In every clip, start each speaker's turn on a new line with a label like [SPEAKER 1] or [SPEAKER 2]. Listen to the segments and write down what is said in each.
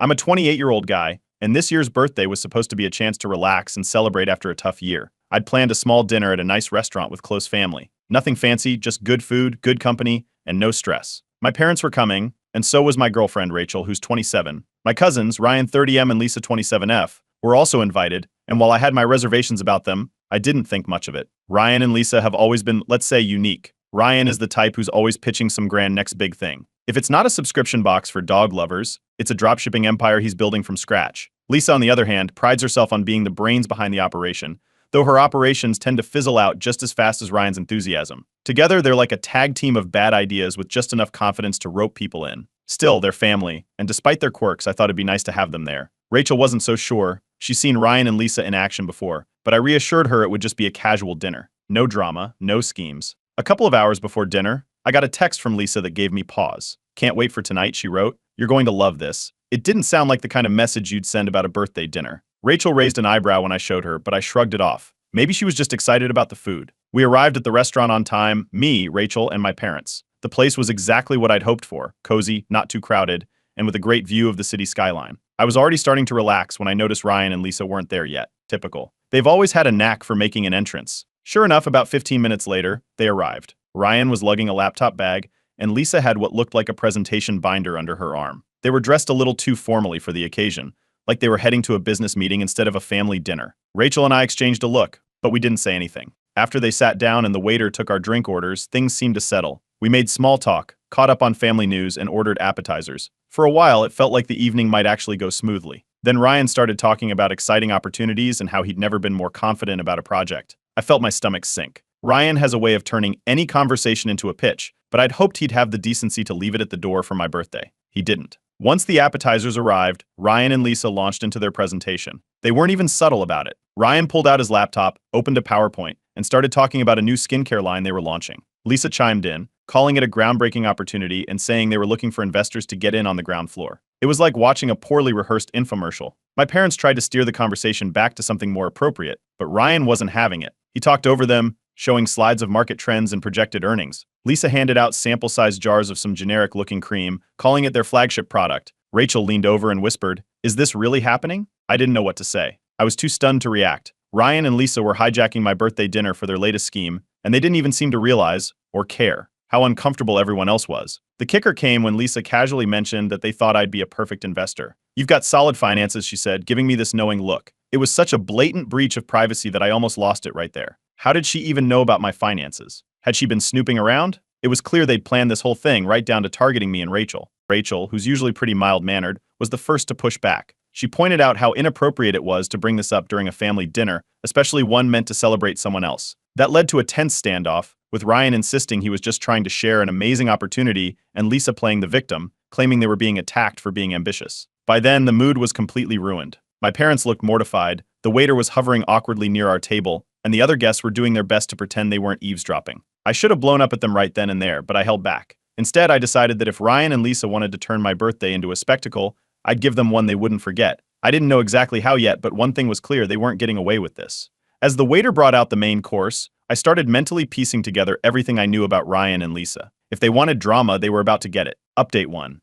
[SPEAKER 1] I'm a 28-year-old guy, and this year's birthday was supposed to be a chance to relax and celebrate after a tough year. I'd planned a small dinner at a nice restaurant with close family. Nothing fancy, just good food, good company, and no stress. My parents were coming, and so was my girlfriend Rachel, who's 27. My cousins, Ryan 30M and Lisa 27F, were also invited, and while I had my reservations about them, I didn't think much of it. Ryan and Lisa have always been, let's say, unique. Ryan is the type who's always pitching some grand next big thing. If it's not a subscription box for dog lovers, it's a dropshipping empire he's building from scratch. Lisa, on the other hand, prides herself on being the brains behind the operation, though her operations tend to fizzle out just as fast as Ryan's enthusiasm. Together, they're like a tag team of bad ideas with just enough confidence to rope people in. Still, they're family, and despite their quirks, I thought it'd be nice to have them there. Rachel wasn't so sure. She's seen Ryan and Lisa in action before, but I reassured her it would just be a casual dinner. No drama, no schemes. A couple of hours before dinner, I got a text from Lisa that gave me pause. "Can't wait for tonight," she wrote. "You're going to love this." It didn't sound like the kind of message you'd send about a birthday dinner. Rachel raised an eyebrow when I showed her, but I shrugged it off. Maybe she was just excited about the food. We arrived at the restaurant on time, me, Rachel, and my parents. The place was exactly what I'd hoped for, cozy, not too crowded, and with a great view of the city skyline. I was already starting to relax when I noticed Ryan and Lisa weren't there yet. Typical. They've always had a knack for making an entrance. Sure enough, about 15 minutes later, they arrived. Ryan was lugging a laptop bag, and Lisa had what looked like a presentation binder under her arm. They were dressed a little too formally for the occasion, like they were heading to a business meeting instead of a family dinner. Rachel and I exchanged a look, but we didn't say anything. After they sat down and the waiter took our drink orders, things seemed to settle. We made small talk, caught up on family news, and ordered appetizers. For a while, it felt like the evening might actually go smoothly. Then Ryan started talking about exciting opportunities and how he'd never been more confident about a project. I felt my stomach sink. Ryan has a way of turning any conversation into a pitch, but I'd hoped he'd have the decency to leave it at the door for my birthday. He didn't. Once the appetizers arrived, Ryan and Lisa launched into their presentation. They weren't even subtle about it. Ryan pulled out his laptop, opened a PowerPoint, and started talking about a new skincare line they were launching. Lisa chimed in, calling it a groundbreaking opportunity and saying they were looking for investors to get in on the ground floor. It was like watching a poorly rehearsed infomercial. My parents tried to steer the conversation back to something more appropriate, but Ryan wasn't having it. He talked over them, showing slides of market trends and projected earnings. Lisa handed out sample-sized jars of some generic-looking cream, calling it their flagship product. Rachel leaned over and whispered, "Is this really happening?" I didn't know what to say. I was too stunned to react. Ryan and Lisa were hijacking my birthday dinner for their latest scheme, and they didn't even seem to realize, or care, how uncomfortable everyone else was. The kicker came when Lisa casually mentioned that they thought I'd be a perfect investor. "You've got solid finances," she said, giving me this knowing look. It was such a blatant breach of privacy that I almost lost it right there. How did she even know about my finances? Had she been snooping around? It was clear they'd planned this whole thing right down to targeting me and Rachel. Rachel, who's usually pretty mild-mannered, was the first to push back. She pointed out how inappropriate it was to bring this up during a family dinner, especially one meant to celebrate someone else. That led to a tense standoff, with Ryan insisting he was just trying to share an amazing opportunity and Lisa playing the victim, claiming they were being attacked for being ambitious. By then, the mood was completely ruined. My parents looked mortified, the waiter was hovering awkwardly near our table, and the other guests were doing their best to pretend they weren't eavesdropping. I should have blown up at them right then and there, but I held back. Instead, I decided that if Ryan and Lisa wanted to turn my birthday into a spectacle, I'd give them one they wouldn't forget. I didn't know exactly how yet, but one thing was clear: they weren't getting away with this. As the waiter brought out the main course, I started mentally piecing together everything I knew about Ryan and Lisa. If they wanted drama, they were about to get it. Update 1.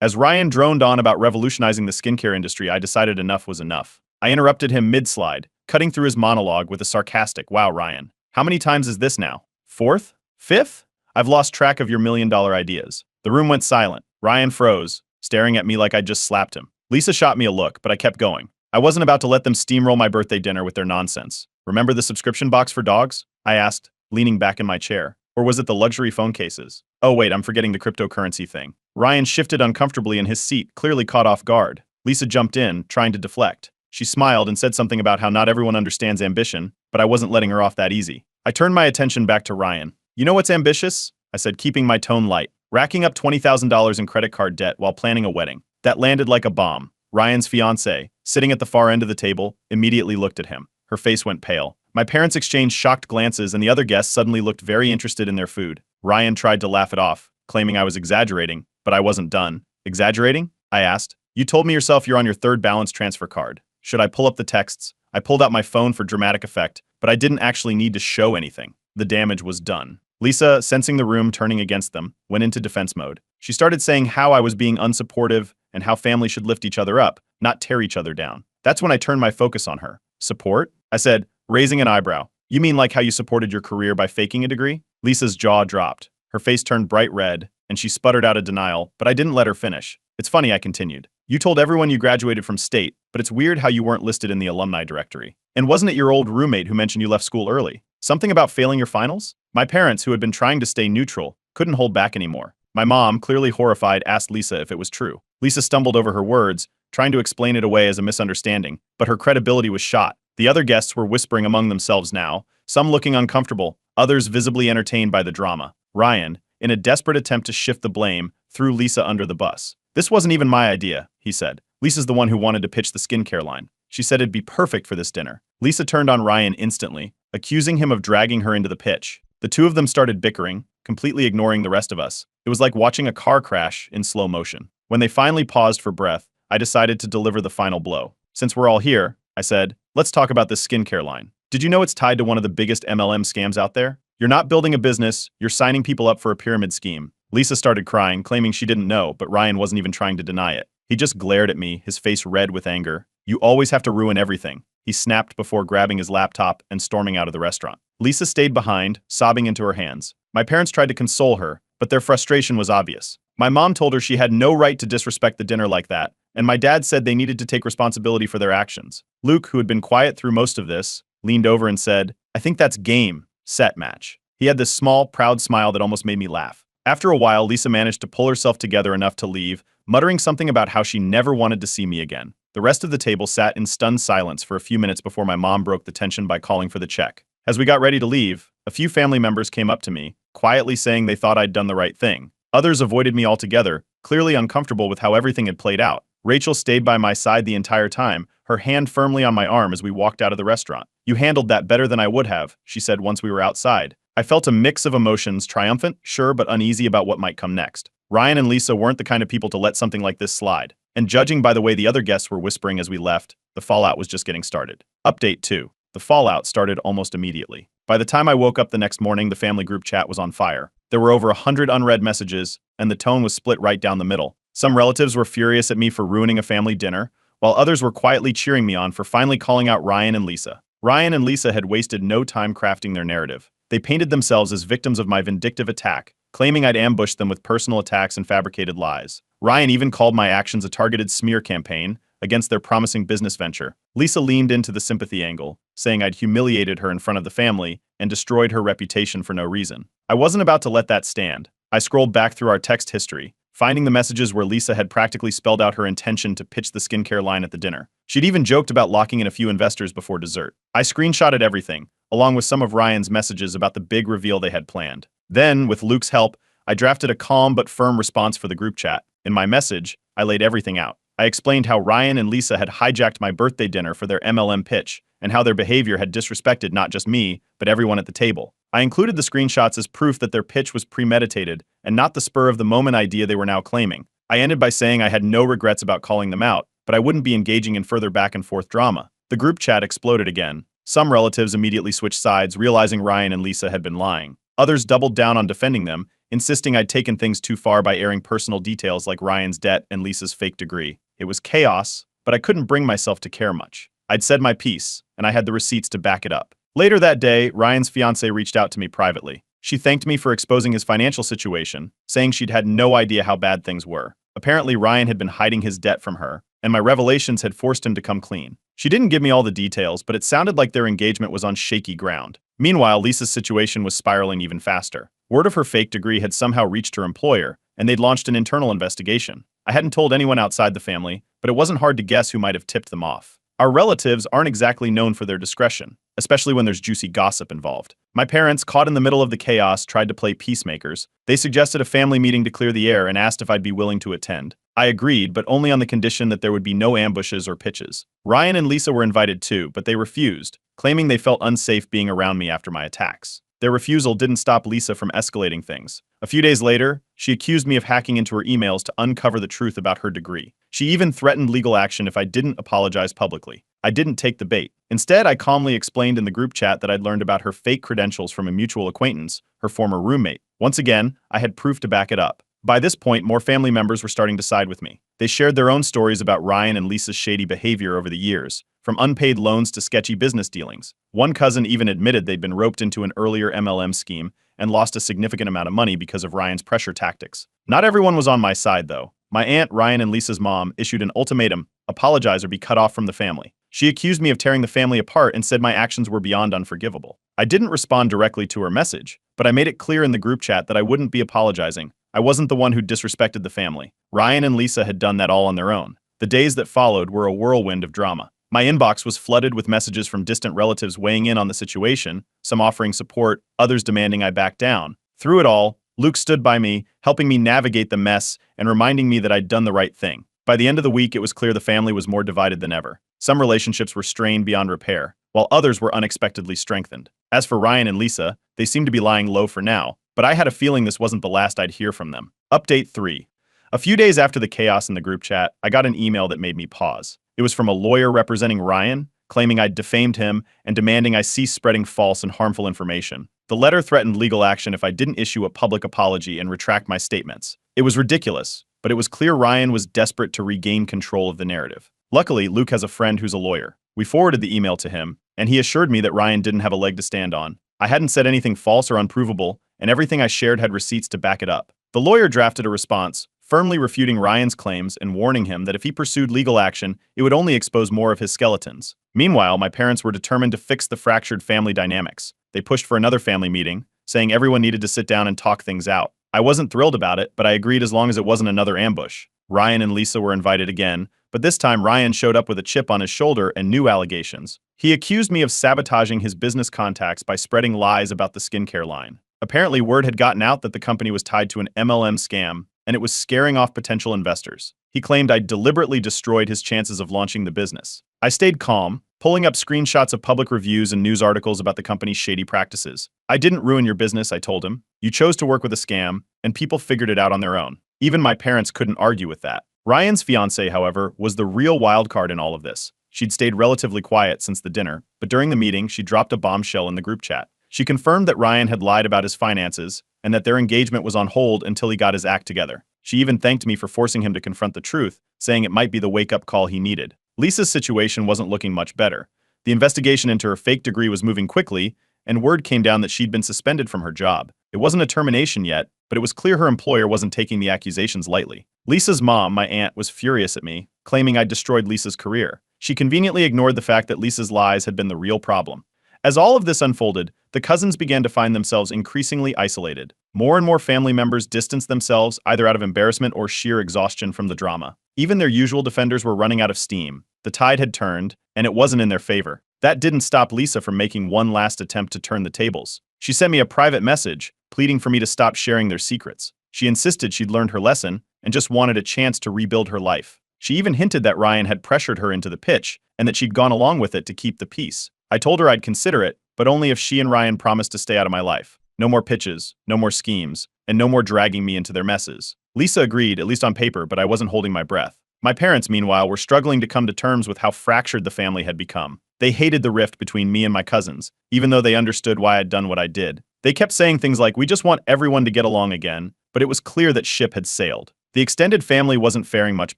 [SPEAKER 1] As Ryan droned on about revolutionizing the skincare industry, I decided enough was enough. I interrupted him mid-slide, cutting through his monologue with a sarcastic, "Wow, Ryan. How many times is this now? Fourth? Fifth? I've lost track of your million-dollar ideas." The room went silent. Ryan froze, staring at me like I'd just slapped him. Lisa shot me a look, but I kept going. I wasn't about to let them steamroll my birthday dinner with their nonsense. "Remember the subscription box for dogs?" I asked, leaning back in my chair. "Or was it the luxury phone cases? Oh wait, I'm forgetting the cryptocurrency thing." Ryan shifted uncomfortably in his seat, clearly caught off guard. Lisa jumped in, trying to deflect. She smiled and said something about how not everyone understands ambition, but I wasn't letting her off that easy. I turned my attention back to Ryan. "You know what's ambitious?" I said, keeping my tone light. "Racking up $20,000 in credit card debt while planning a wedding." That landed like a bomb. Ryan's fiancée, sitting at the far end of the table, immediately looked at him. Her face went pale. My parents exchanged shocked glances and the other guests suddenly looked very interested in their food. Ryan tried to laugh it off, claiming I was exaggerating, but I wasn't done. "Exaggerating?" I asked. "You told me yourself you're on your third balance transfer card. Should I pull up the texts?" I pulled out my phone for dramatic effect, but I didn't actually need to show anything. The damage was done. Lisa, sensing the room turning against them, went into defense mode. She started saying how I was being unsupportive and how family should lift each other up, not tear each other down. That's when I turned my focus on her. Support? I said, raising an eyebrow. You mean like how you supported your career by faking a degree? Lisa's jaw dropped. Her face turned bright red, and she sputtered out a denial, but I didn't let her finish. It's funny, I continued. You told everyone you graduated from state, but it's weird how you weren't listed in the alumni directory. And wasn't it your old roommate who mentioned you left school early? Something about failing your finals? My parents, who had been trying to stay neutral, couldn't hold back anymore. My mom, clearly horrified, asked Lisa if it was true. Lisa stumbled over her words, trying to explain it away as a misunderstanding, but her credibility was shot. The other guests were whispering among themselves now, some looking uncomfortable, others visibly entertained by the drama. Ryan, in a desperate attempt to shift the blame, threw Lisa under the bus. This wasn't even my idea, he said. Lisa's the one who wanted to pitch the skincare line. She said it'd be perfect for this dinner. Lisa turned on Ryan instantly, accusing him of dragging her into the pitch. The two of them started bickering, completely ignoring the rest of us. It was like watching a car crash in slow motion. When they finally paused for breath, I decided to deliver the final blow. Since we're all here, I said, let's talk about this skincare line. Did you know it's tied to one of the biggest MLM scams out there? You're not building a business, you're signing people up for a pyramid scheme. Lisa started crying, claiming she didn't know, but Ryan wasn't even trying to deny it. He just glared at me, his face red with anger. You always have to ruin everything, he snapped before grabbing his laptop and storming out of the restaurant. Lisa stayed behind, sobbing into her hands. My parents tried to console her, but their frustration was obvious. My mom told her she had no right to disrespect the dinner like that, and my dad said they needed to take responsibility for their actions. Luke, who had been quiet through most of this, leaned over and said, I think that's game, set match. He had this small, proud smile that almost made me laugh. After a while, Lisa managed to pull herself together enough to leave, muttering something about how she never wanted to see me again. The rest of the table sat in stunned silence for a few minutes before my mom broke the tension by calling for the check. As we got ready to leave, a few family members came up to me, quietly saying they thought I'd done the right thing. Others avoided me altogether, clearly uncomfortable with how everything had played out. Rachel stayed by my side the entire time, her hand firmly on my arm as we walked out of the restaurant. You handled that better than I would have, she said once we were outside. I felt a mix of emotions, triumphant, sure, but uneasy about what might come next. Ryan and Lisa weren't the kind of people to let something like this slide. And judging by the way the other guests were whispering as we left, the fallout was just getting started. Update 2. The fallout started almost immediately. By the time I woke up the next morning, the family group chat was on fire. There were over 100 unread messages, and the tone was split right down the middle. Some relatives were furious at me for ruining a family dinner, while others were quietly cheering me on for finally calling out Ryan and Lisa. Ryan and Lisa had wasted no time crafting their narrative. They painted themselves as victims of my vindictive attack, claiming I'd ambushed them with personal attacks and fabricated lies. Ryan even called my actions a targeted smear campaign against their promising business venture. Lisa leaned into the sympathy angle, saying I'd humiliated her in front of the family and destroyed her reputation for no reason. I wasn't about to let that stand. I scrolled back through our text history, finding the messages where Lisa had practically spelled out her intention to pitch the skincare line at the dinner. She'd even joked about locking in a few investors before dessert. I screenshotted everything, along with some of Ryan's messages about the big reveal they had planned. Then, with Luke's help, I drafted a calm but firm response for the group chat. In my message, I laid everything out. I explained how Ryan and Lisa had hijacked my birthday dinner for their MLM pitch, and how their behavior had disrespected not just me, but everyone at the table. I included the screenshots as proof that their pitch was premeditated and not the spur-of-the-moment idea they were now claiming. I ended by saying I had no regrets about calling them out, but I wouldn't be engaging in further back-and-forth drama. The group chat exploded again. Some relatives immediately switched sides, realizing Ryan and Lisa had been lying. Others doubled down on defending them, insisting I'd taken things too far by airing personal details like Ryan's debt and Lisa's fake degree. It was chaos, but I couldn't bring myself to care much. I'd said my piece, and I had the receipts to back it up. Later that day, Ryan's fiancée reached out to me privately. She thanked me for exposing his financial situation, saying she'd had no idea how bad things were. Apparently, Ryan had been hiding his debt from her, and my revelations had forced him to come clean. She didn't give me all the details, but it sounded like their engagement was on shaky ground. Meanwhile, Lisa's situation was spiraling even faster. Word of her fake degree had somehow reached her employer, and they'd launched an internal investigation. I hadn't told anyone outside the family, but it wasn't hard to guess who might have tipped them off. Our relatives aren't exactly known for their discretion, especially when there's juicy gossip involved. My parents, caught in the middle of the chaos, tried to play peacemakers. They suggested a family meeting to clear the air and asked if I'd be willing to attend. I agreed, but only on the condition that there would be no ambushes or pitches. Ryan and Lisa were invited too, but they refused, claiming they felt unsafe being around me after my attacks. Their refusal didn't stop Lisa from escalating things. A few days later, she accused me of hacking into her emails to uncover the truth about her degree. She even threatened legal action if I didn't apologize publicly. I didn't take the bait. Instead, I calmly explained in the group chat that I'd learned about her fake credentials from a mutual acquaintance, her former roommate. Once again, I had proof to back it up. By this point, more family members were starting to side with me. They shared their own stories about Ryan and Lisa's shady behavior over the years, from unpaid loans to sketchy business dealings. One cousin even admitted they'd been roped into an earlier MLM scheme and lost a significant amount of money because of Ryan's pressure tactics. Not everyone was on my side, though. My aunt, Ryan and Lisa's mom, issued an ultimatum: apologize or be cut off from the family. She accused me of tearing the family apart and said my actions were beyond unforgivable. I didn't respond directly to her message, but I made it clear in the group chat that I wouldn't be apologizing. I wasn't the one who disrespected the family. Ryan and Lisa had done that all on their own. The days that followed were a whirlwind of drama. My inbox was flooded with messages from distant relatives weighing in on the situation, some offering support, others demanding I back down. Through it all, Luke stood by me, helping me navigate the mess and reminding me that I'd done the right thing. By the end of the week, it was clear the family was more divided than ever. Some relationships were strained beyond repair, while others were unexpectedly strengthened. As for Ryan and Lisa, they seemed to be lying low for now, but I had a feeling this wasn't the last I'd hear from them. Update 3. A few days after the chaos in the group chat, I got an email that made me pause. It was from a lawyer representing Ryan, claiming I'd defamed him and demanding I cease spreading false and harmful information. The letter threatened legal action if I didn't issue a public apology and retract my statements. It was ridiculous, but it was clear Ryan was desperate to regain control of the narrative. Luckily, Luke has a friend who's a lawyer. We forwarded the email to him, and he assured me that Ryan didn't have a leg to stand on. I hadn't said anything false or unprovable, and everything I shared had receipts to back it up. The lawyer drafted a response, firmly refuting Ryan's claims and warning him that if he pursued legal action, it would only expose more of his skeletons. Meanwhile, my parents were determined to fix the fractured family dynamics. They pushed for another family meeting, saying everyone needed to sit down and talk things out. I wasn't thrilled about it, but I agreed as long as it wasn't another ambush. Ryan and Lisa were invited again, but this time Ryan showed up with a chip on his shoulder and new allegations. He accused me of sabotaging his business contacts by spreading lies about the skincare line. Apparently, word had gotten out that the company was tied to an MLM scam, and it was scaring off potential investors. He claimed I'd deliberately destroyed his chances of launching the business. I stayed calm, pulling up screenshots of public reviews and news articles about the company's shady practices. I didn't ruin your business, I told him. You chose to work with a scam, and people figured it out on their own. Even my parents couldn't argue with that. Ryan's fiancée, however, was the real wild card in all of this. She'd stayed relatively quiet since the dinner, but during the meeting, she dropped a bombshell in the group chat. She confirmed that Ryan had lied about his finances and that their engagement was on hold until he got his act together. She even thanked me for forcing him to confront the truth, saying it might be the wake-up call he needed. Lisa's situation wasn't looking much better. The investigation into her fake degree was moving quickly, and word came down that she'd been suspended from her job. It wasn't a termination yet, but it was clear her employer wasn't taking the accusations lightly. Lisa's mom, my aunt, was furious at me, claiming I'd destroyed Lisa's career. She conveniently ignored the fact that Lisa's lies had been the real problem. As all of this unfolded, the cousins began to find themselves increasingly isolated. More and more family members distanced themselves either out of embarrassment or sheer exhaustion from the drama. Even their usual defenders were running out of steam. The tide had turned, and it wasn't in their favor. That didn't stop Lisa from making one last attempt to turn the tables. She sent me a private message, pleading for me to stop sharing their secrets. She insisted she'd learned her lesson and just wanted a chance to rebuild her life. She even hinted that Ryan had pressured her into the pitch and that she'd gone along with it to keep the peace. I told her I'd consider it, but only if she and Ryan promised to stay out of my life. No more pitches, no more schemes, and no more dragging me into their messes. Lisa agreed, at least on paper, but I wasn't holding my breath. My parents, meanwhile, were struggling to come to terms with how fractured the family had become. They hated the rift between me and my cousins, even though they understood why I'd done what I did. They kept saying things like, "We just want everyone to get along again," but it was clear that ship had sailed. The extended family wasn't faring much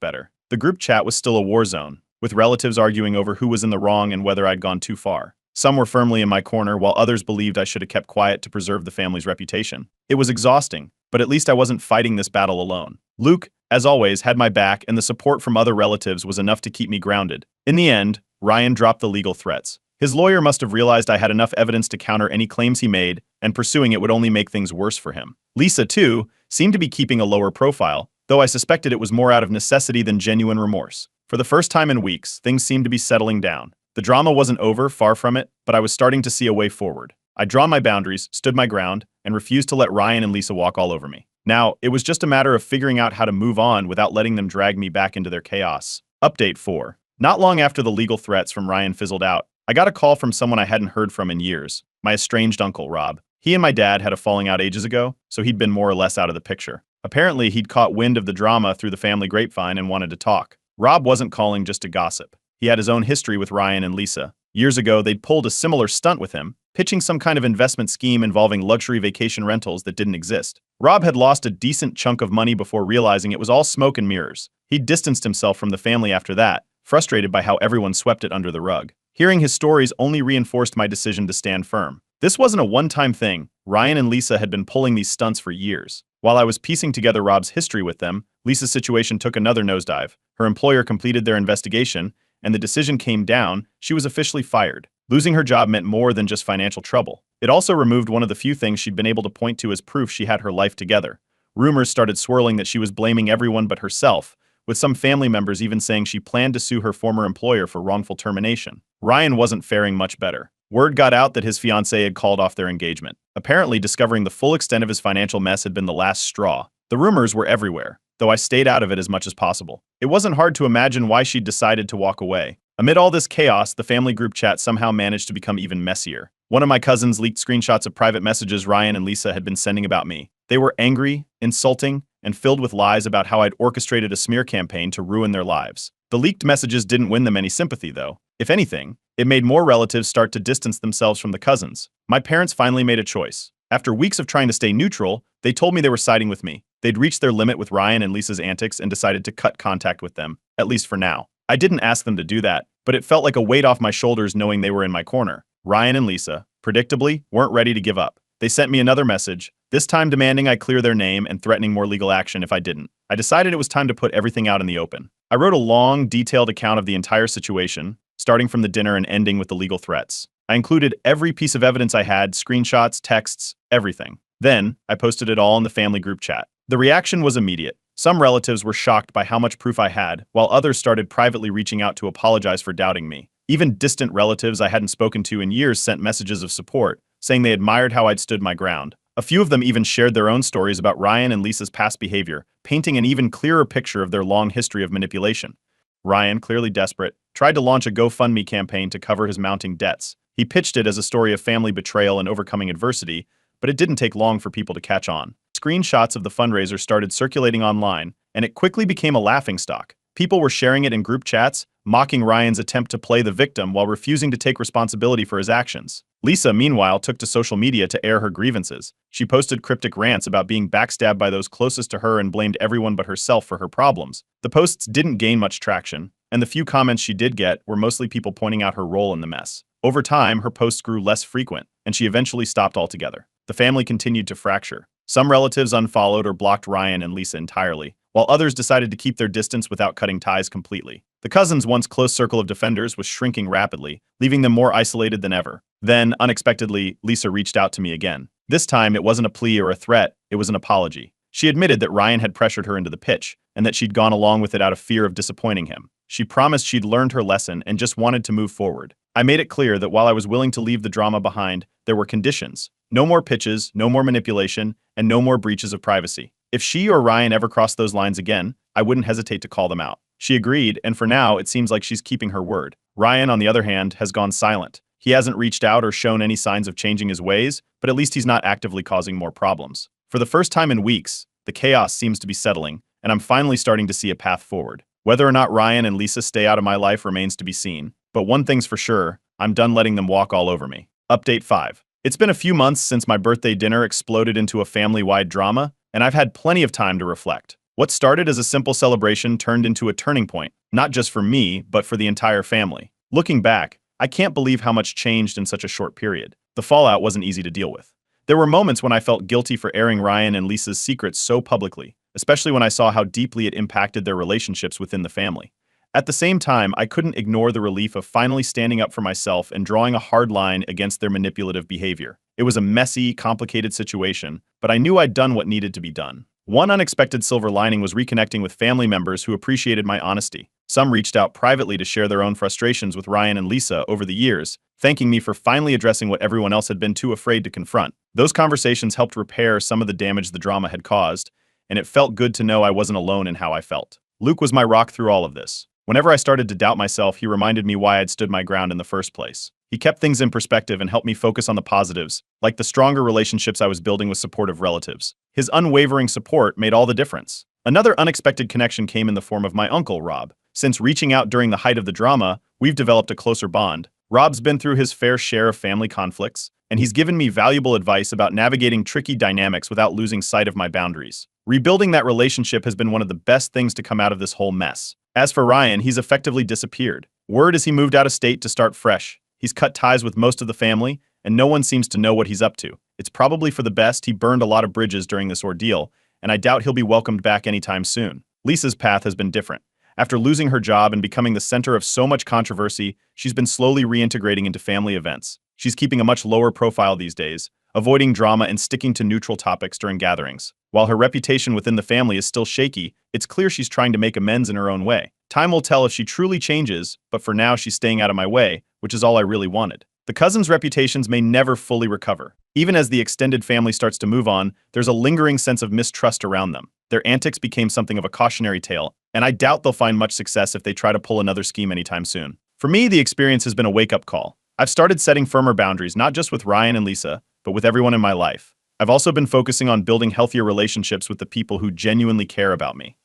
[SPEAKER 1] better. The group chat was still a war zone, with relatives arguing over who was in the wrong and whether I'd gone too far. Some were firmly in my corner, while others believed I should have kept quiet to preserve the family's reputation. It was exhausting, but at least I wasn't fighting this battle alone. Luke, as always, had my back, and the support from other relatives was enough to keep me grounded. In the end, Ryan dropped the legal threats. His lawyer must have realized I had enough evidence to counter any claims he made, and pursuing it would only make things worse for him. Lisa, too, seemed to be keeping a lower profile, though I suspected it was more out of necessity than genuine remorse. For the first time in weeks, things seemed to be settling down. The drama wasn't over, far from it, but I was starting to see a way forward. I'd drawn my boundaries, stood my ground, and refused to let Ryan and Lisa walk all over me. Now, it was just a matter of figuring out how to move on without letting them drag me back into their chaos. Update 4. Not long after the legal threats from Ryan fizzled out, I got a call from someone I hadn't heard from in years, my estranged uncle, Rob. He and my dad had a falling out ages ago, so he'd been more or less out of the picture. Apparently, he'd caught wind of the drama through the family grapevine and wanted to talk. Rob wasn't calling just to gossip. He had his own history with Ryan and Lisa. Years ago, they'd pulled a similar stunt with him, pitching some kind of investment scheme involving luxury vacation rentals that didn't exist. Rob had lost a decent chunk of money before realizing it was all smoke and mirrors. He distanced himself from the family after that, frustrated by how everyone swept it under the rug. Hearing his stories only reinforced my decision to stand firm. This wasn't a one-time thing. Ryan and Lisa had been pulling these stunts for years. While I was piecing together Rob's history with them, Lisa's situation took another nosedive. Her employer completed their investigation, and the decision came down. She was officially fired. Losing her job meant more than just financial trouble. It also removed one of the few things she'd been able to point to as proof she had her life together. Rumors started swirling that she was blaming everyone but herself, with some family members even saying she planned to sue her former employer for wrongful termination. Ryan wasn't faring much better. Word got out that his fiancée had called off their engagement. Apparently, discovering the full extent of his financial mess had been the last straw. The rumors were everywhere, though I stayed out of it as much as possible. It wasn't hard to imagine why she'd decided to walk away. Amid all this chaos, the family group chat somehow managed to become even messier. One of my cousins leaked screenshots of private messages Ryan and Lisa had been sending about me. They were angry, insulting, and filled with lies about how I'd orchestrated a smear campaign to ruin their lives. The leaked messages didn't win them any sympathy, though. If anything, it made more relatives start to distance themselves from the cousins. My parents finally made a choice. After weeks of trying to stay neutral, they told me they were siding with me. They'd reached their limit with Ryan and Lisa's antics and decided to cut contact with them, at least for now. I didn't ask them to do that, but it felt like a weight off my shoulders knowing they were in my corner. Ryan and Lisa, predictably, weren't ready to give up. They sent me another message, this time demanding I clear their name and threatening more legal action if I didn't. I decided it was time to put everything out in the open. I wrote a long, detailed account of the entire situation, starting from the dinner and ending with the legal threats. I included every piece of evidence I had, screenshots, texts, everything. Then, I posted it all in the family group chat. The reaction was immediate. Some relatives were shocked by how much proof I had, while others started privately reaching out to apologize for doubting me. Even distant relatives I hadn't spoken to in years sent messages of support, saying they admired how I'd stood my ground. A few of them even shared their own stories about Ryan and Lisa's past behavior, painting an even clearer picture of their long history of manipulation. Ryan, clearly desperate, tried to launch a GoFundMe campaign to cover his mounting debts. He pitched it as a story of family betrayal and overcoming adversity, but it didn't take long for people to catch on. Screenshots of the fundraiser started circulating online, and it quickly became a laughingstock. People were sharing it in group chats, mocking Ryan's attempt to play the victim while refusing to take responsibility for his actions. Lisa, meanwhile, took to social media to air her grievances. She posted cryptic rants about being backstabbed by those closest to her and blamed everyone but herself for her problems. The posts didn't gain much traction, and the few comments she did get were mostly people pointing out her role in the mess. Over time, her posts grew less frequent, and she eventually stopped altogether. The family continued to fracture. Some relatives unfollowed or blocked Ryan and Lisa entirely, while others decided to keep their distance without cutting ties completely. The cousins' once close circle of defenders was shrinking rapidly, leaving them more isolated than ever. Then, unexpectedly, Lisa reached out to me again. This time, it wasn't a plea or a threat, it was an apology. She admitted that Ryan had pressured her into the pitch, and that she'd gone along with it out of fear of disappointing him. She promised she'd learned her lesson and just wanted to move forward. I made it clear that while I was willing to leave the drama behind, there were conditions. No more pitches, no more manipulation, and no more breaches of privacy. If she or Ryan ever crossed those lines again, I wouldn't hesitate to call them out. She agreed, and for now, it seems like she's keeping her word. Ryan, on the other hand, has gone silent. He hasn't reached out or shown any signs of changing his ways, but at least he's not actively causing more problems. For the first time in weeks, the chaos seems to be settling, and I'm finally starting to see a path forward. Whether or not Ryan and Lisa stay out of my life remains to be seen, but one thing's for sure, I'm done letting them walk all over me. Update 5. It's been a few months since my birthday dinner exploded into a family-wide drama, and I've had plenty of time to reflect. What started as a simple celebration turned into a turning point, not just for me, but for the entire family. Looking back, I can't believe how much changed in such a short period. The fallout wasn't easy to deal with. There were moments when I felt guilty for airing Ryan and Lisa's secrets so publicly, especially when I saw how deeply it impacted their relationships within the family. At the same time, I couldn't ignore the relief of finally standing up for myself and drawing a hard line against their manipulative behavior. It was a messy, complicated situation, but I knew I'd done what needed to be done. One unexpected silver lining was reconnecting with family members who appreciated my honesty. Some reached out privately to share their own frustrations with Ryan and Lisa over the years, thanking me for finally addressing what everyone else had been too afraid to confront. Those conversations helped repair some of the damage the drama had caused, and it felt good to know I wasn't alone in how I felt. Luke was my rock through all of this. Whenever I started to doubt myself, he reminded me why I'd stood my ground in the first place. He kept things in perspective and helped me focus on the positives, like the stronger relationships I was building with supportive relatives. His unwavering support made all the difference. Another unexpected connection came in the form of my uncle, Rob. Since reaching out during the height of the drama, we've developed a closer bond. Rob's been through his fair share of family conflicts, and he's given me valuable advice about navigating tricky dynamics without losing sight of my boundaries. Rebuilding that relationship has been one of the best things to come out of this whole mess. As for Ryan, he's effectively disappeared. Word is he moved out of state to start fresh. He's cut ties with most of the family, and no one seems to know what he's up to. It's probably for the best. He burned a lot of bridges during this ordeal, and I doubt he'll be welcomed back anytime soon. Lisa's path has been different. After losing her job and becoming the center of so much controversy, she's been slowly reintegrating into family events. She's keeping a much lower profile these days, avoiding drama and sticking to neutral topics during gatherings. While her reputation within the family is still shaky, it's clear she's trying to make amends in her own way. Time will tell if she truly changes, but for now she's staying out of my way, which is all I really wanted. The cousins' reputations may never fully recover. Even as the extended family starts to move on, there's a lingering sense of mistrust around them. Their antics became something of a cautionary tale, and I doubt they'll find much success if they try to pull another scheme anytime soon. For me, the experience has been a wake-up call. I've started setting firmer boundaries, not just with Ryan and Lisa, but with everyone in my life. I've also been focusing on building healthier relationships with the people who genuinely care about me.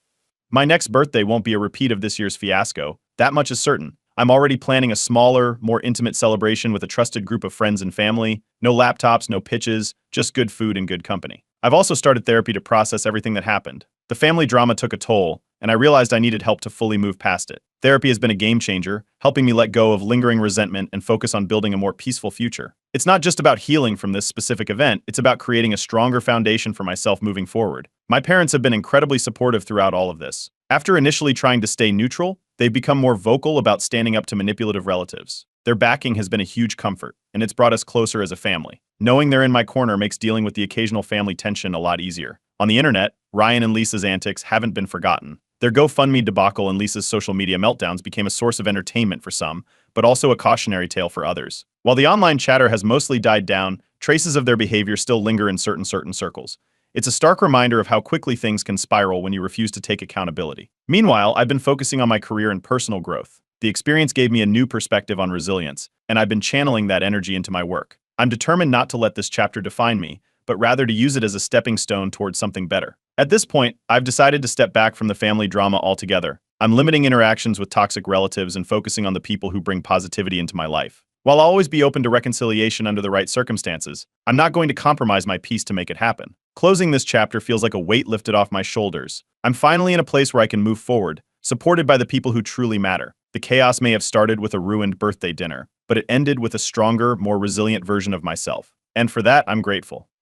[SPEAKER 1] My next birthday won't be a repeat of this year's fiasco, that much is certain. I'm already planning a smaller, more intimate celebration with a trusted group of friends and family. No laptops, no pitches, just good food and good company. I've also started therapy to process everything that happened. The family drama took a toll, and I realized I needed help to fully move past it. Therapy has been a game changer, helping me let go of lingering resentment and focus on building a more peaceful future. It's not just about healing from this specific event, it's about creating a stronger foundation for myself moving forward. My parents have been incredibly supportive throughout all of this. After initially trying to stay neutral, they've become more vocal about standing up to manipulative relatives. Their backing has been a huge comfort, and it's brought us closer as a family. Knowing they're in my corner makes dealing with the occasional family tension a lot easier. On the internet, Ryan and Lisa's antics haven't been forgotten. Their GoFundMe debacle and Lisa's social media meltdowns became a source of entertainment for some, but also a cautionary tale for others. While the online chatter has mostly died down, traces of their behavior still linger in certain circles. It's a stark reminder of how quickly things can spiral when you refuse to take accountability. Meanwhile, I've been focusing on my career and personal growth. The experience gave me a new perspective on resilience, and I've been channeling that energy into my work. I'm determined not to let this chapter define me, but rather to use it as a stepping stone towards something better. At this point, I've decided to step back from the family drama altogether. I'm limiting interactions with toxic relatives and focusing on the people who bring positivity into my life. While I'll always be open to reconciliation under the right circumstances, I'm not going to compromise my peace to make it happen. Closing this chapter feels like a weight lifted off my shoulders. I'm finally in a place where I can move forward, supported by the people who truly matter. The chaos may have started with a ruined birthday dinner, but it ended with a stronger, more resilient version of myself. And for that, I'm grateful.